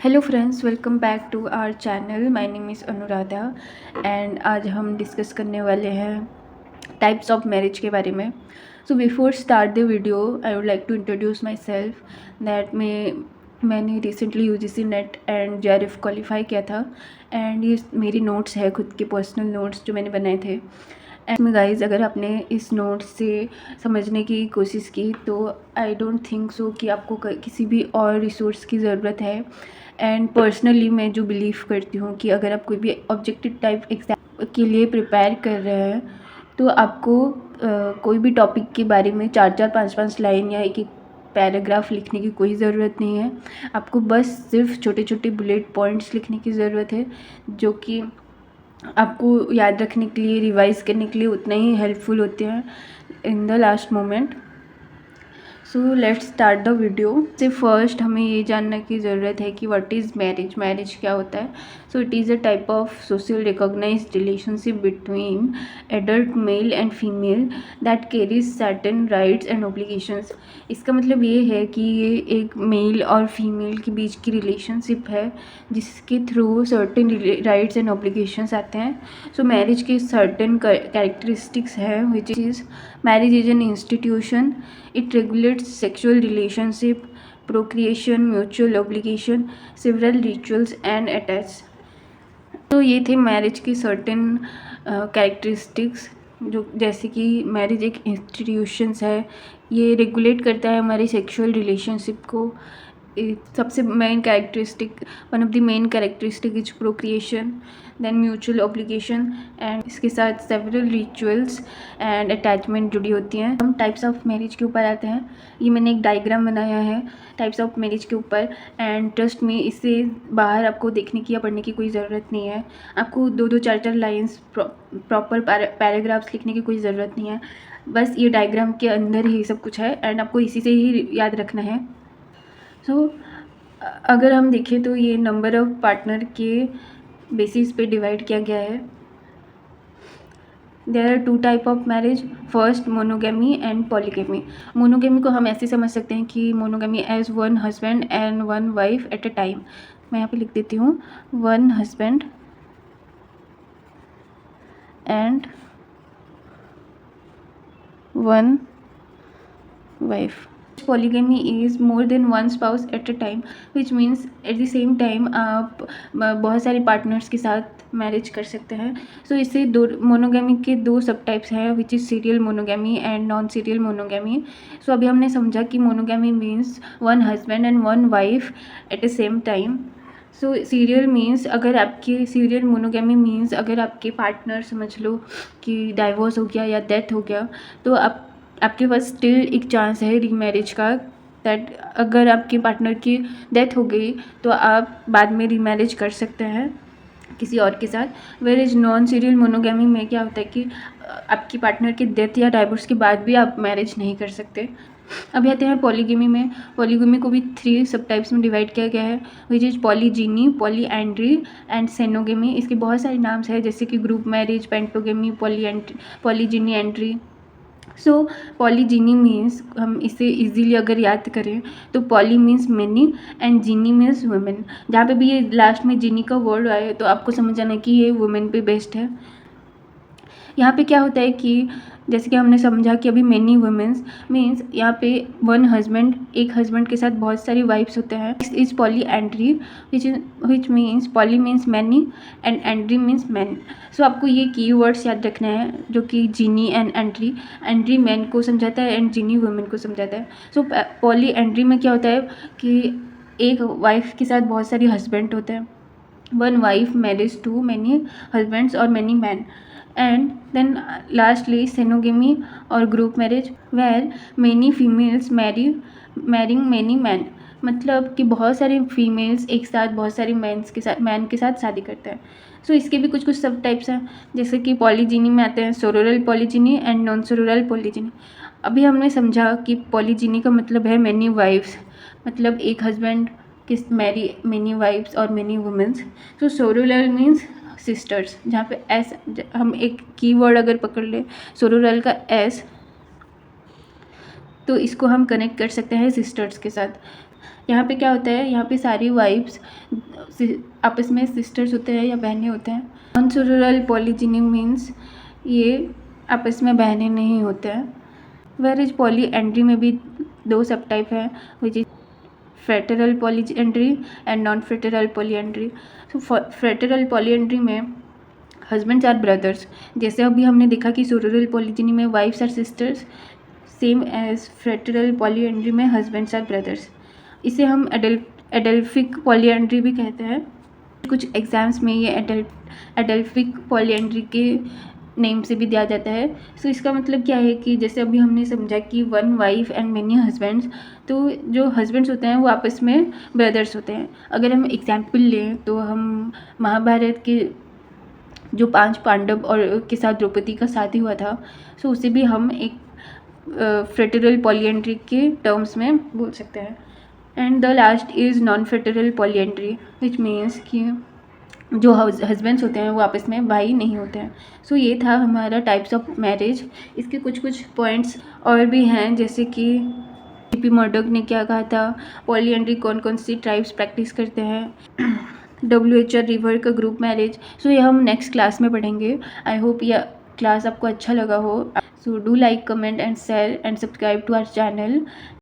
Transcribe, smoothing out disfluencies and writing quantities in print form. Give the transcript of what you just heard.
Hello friends, welcome back to our channel. My name is Anuradha and आज हम discuss करने वाले हैं टाइप्स ऑफ मैरिज के बारे में। So before start the video I would like to introduce myself that मैंने recently UGC NET and JRF qualify किया था एंड ये मेरी नोट्स है, खुद के पर्सनल नोट्स जो मैंने बनाए थे। एंड गाइज, अगर आपने इस नोट से समझने की कोशिश की तो आई डोंट थिंक सो कि आपको किसी भी और रिसोर्स की ज़रूरत है। एंड पर्सनली मैं जो बिलीव करती हूँ कि अगर आप कोई भी ऑब्जेक्टिव टाइप एग्ज़ाम के लिए प्रिपेयर कर रहे हैं तो आपको कोई भी टॉपिक के बारे में 4-4 5-5 लाइन या एक पैराग्राफ लिखने की कोई ज़रूरत नहीं है। आपको बस सिर्फ छोटे छोटे बुलेट पॉइंट्स लिखने की ज़रूरत है जो कि आपको याद रखने के लिए, रिवाइज़ करने के लिए उतना ही हेल्पफुल होते हैं in the last moment. So let's start the video. से फर्स्ट हमें ये जानने की ज़रूरत है कि व्हाट इज़ मैरिज। मैरिज क्या होता है? So it is a type of social recognised relationship between adult male and female that carries certain rights and obligations. इसका मतलब ये है कि ये एक मेल और फीमेल के बीच की रिलेशनशिप है जिसके through certain rights and obligations आते हैं। सो मैरिज के सर्टेन कैरेक्टरिस्टिक्स हैं which is marriage is an institution. It regulates sexual relationship, procreation, mutual obligation, several rituals and attach. तो ये थे मैरिज की सर्टेन कैरेक्टरिस्टिक्स जो जैसे कि मैरिज एक इंस्टीट्यूशंस है, ये रेगुलेट करता है हमारी सेक्सुअल रिलेशनशिप को। सबसे main characteristic, one of the main characteristic is procreation, then mutual obligation and इसके साथ सेवरल रिचुअल्स एंड अटैचमेंट जुड़ी होती हैं। हम टाइप्स ऑफ मैरिज के ऊपर आते हैं। ये मैंने एक डायग्राम बनाया है टाइप्स ऑफ मैरिज के ऊपर एंड ट्रस्ट में इससे बाहर आपको देखने की या पढ़ने की कोई ज़रूरत नहीं है। आपको 2-2 4-4 लाइन्स प्रॉपर पैराग्राफ्स लिखने की कोई ज़रूरत नहीं है। बस ये डायग्राम के अंदर ही सब कुछ है एंड आपको इसी से ही याद रखना है। सो अगर हम देखें तो ये नंबर ऑफ़ पार्टनर के बेसिस पे डिवाइड किया गया है। There are 2 type of marriage, first monogamy and polygamy. Monogamy को हम ऐसे समझ सकते हैं कि monogamy as 1 husband and 1 wife at a time. मैं यहाँ पे लिख देती हूँ 1 husband and 1 wife. Polygamy is more than one spouse at a time, which means at the same time आप बहुत सारे पार्टनर्स के साथ मैरिज कर सकते हैं। सो इससे दो मोनोगेमी के 2 सब टाइप्स हैं which is serial monogamy and non serial monogamy. So अभी हमने समझा कि monogamy means 1 husband and 1 wife at the same time. So serial means अगर आपके सीरियल मोनोगेमी मीन्स अगर आपके पार्टनर समझ लो कि डाइवोर्स हो गया या डेथ हो गया तो आपके पास स्टिल एक चांस है रीमैरिज का, दैट अगर आपके पार्टनर की डेथ हो गई तो आप बाद में रीमैरिज कर सकते हैं किसी और के साथ। Where is non serial monogamy में क्या होता है कि आपकी पार्टनर की डेथ या डाइवोर्स के बाद भी आप मैरिज नहीं कर सकते। अब आते हैं पॉलीगेमी में। पॉलीगेमी को भी 3 सब टाइप्स में डिवाइड किया गया है which is polygyny, polyandry and cenogamy. इसके बहुत सारे नाम्स हैं जैसे कि ग्रुप मैरिज, पेंटोगेमी, पॉलीजीनी एंट्री। सो पॉलीजीनी मीन्स हम इसे इजीली अगर याद करें तो poly means many and gyny means women. जहाँ पे भी ये लास्ट में जीनी का वर्ड आए तो आपको समझ आना कि ये वुमेन पे बेस्ड है। यहाँ पे क्या होता है कि जैसे कि हमने समझा कि अभी मैनी वुमेन्स मीन्स यहाँ पे 1 हस्बैंड, एक हस्बैंड के साथ बहुत सारी वाइफ्स होते हैं। Is polyandry which means poly means many and andry means man. So आपको ये कीवर्ड्स याद रखना है जो कि gyny and andry. Andry man को समझाता है एंड जीनी वुमेन को समझाता है। सो पॉली एंड्री में क्या होता है कि एक वाइफ के साथ बहुत सारी हस्बैंड होते हैं। 1 wife marriage to many husbands और many man. And then lastly cenogamy और group marriage where many females marrying many man. मतलब कि बहुत सारे फीमेल्स एक साथ बहुत सारे मैन के साथ शादी करते हैं। सो इसके भी कुछ सब टाइप्स हैं जैसे कि पॉलीजीनी में आते हैं सोरोरल पॉलीजीनी एंड नॉन सोरोरल पॉलीजीनी। अभी हमने समझा कि पॉलीजीनी का मतलब है मैनी वाइफ्स, मतलब एक हस्बैंड किस मैरी मैनी वाइफ्स और मैनी वुमेन्स। सो सोरोरल मीन्स सिस्टर्स, जहाँ पे एस हम एक कीवर्ड अगर पकड़ ले सोरोरल का एस तो इसको हम कनेक्ट कर सकते हैं सिस्टर्स के साथ। यहाँ पे क्या होता है, यहाँ पे सारी वाइफ्स आपस में सिस्टर्स होते हैं या बहनें होते हैं। नॉन सेलुलर पॉलीजिनी मीन्स ये आपस में बहनें नहीं होते हैं। वेयर पॉलीएंड्री में भी 2 सब टाइप हैं, which is fraternal polyandry and non fraternal polyandry. तो फ्रेटरल पॉलीएंड्री में हस्बैंड्स आर ब्रदर्स, जैसे अभी हमने देखा कि सेलुलर पॉलीजिनी में wives are sisters, same as fraternal polyandry में हस्बैंड्स आर ब्रदर्स। इसे हम एडल्फिक पॉलीएंड्री भी कहते हैं। कुछ एग्जाम्स में ये एडल्फिक पॉलीएंड्री के नेम से भी दिया जाता है। सो इसका मतलब क्या है कि जैसे अभी हमने समझा कि 1 वाइफ एंड मेनी हस्बैंड्स, तो जो हस्बैंड्स होते हैं वो आपस में ब्रदर्स होते हैं। अगर हम एग्जाम्पल लें तो हम महाभारत के जो 5 पांडव और के साथ द्रौपदी का शादी हुआ था, सो उसे भी हम एक फ्रेटरल पॉलीएंड्री के टर्म्स में बोल सकते हैं। And the last is non fraternal polyandry, which means कि जो हस्बैंड्स होते हैं वो आपस में भाई नहीं होते हैं। सो ये था हमारा टाइप्स ऑफ मैरिज। इसके कुछ पॉइंट्स और भी हैं, जैसे कि JP मर्डोक ने क्या कहा था, पॉलीएंड्री कौन कौन सी ट्राइब्स प्रैक्टिस करते हैं, WHR रिवर का ग्रुप मैरिज। सो ये हम नेक्स्ट क्लास में पढ़ेंगे। आई होप यह क्लास आपको अच्छा लगा हो। So do like, comment and share and subscribe to our channel.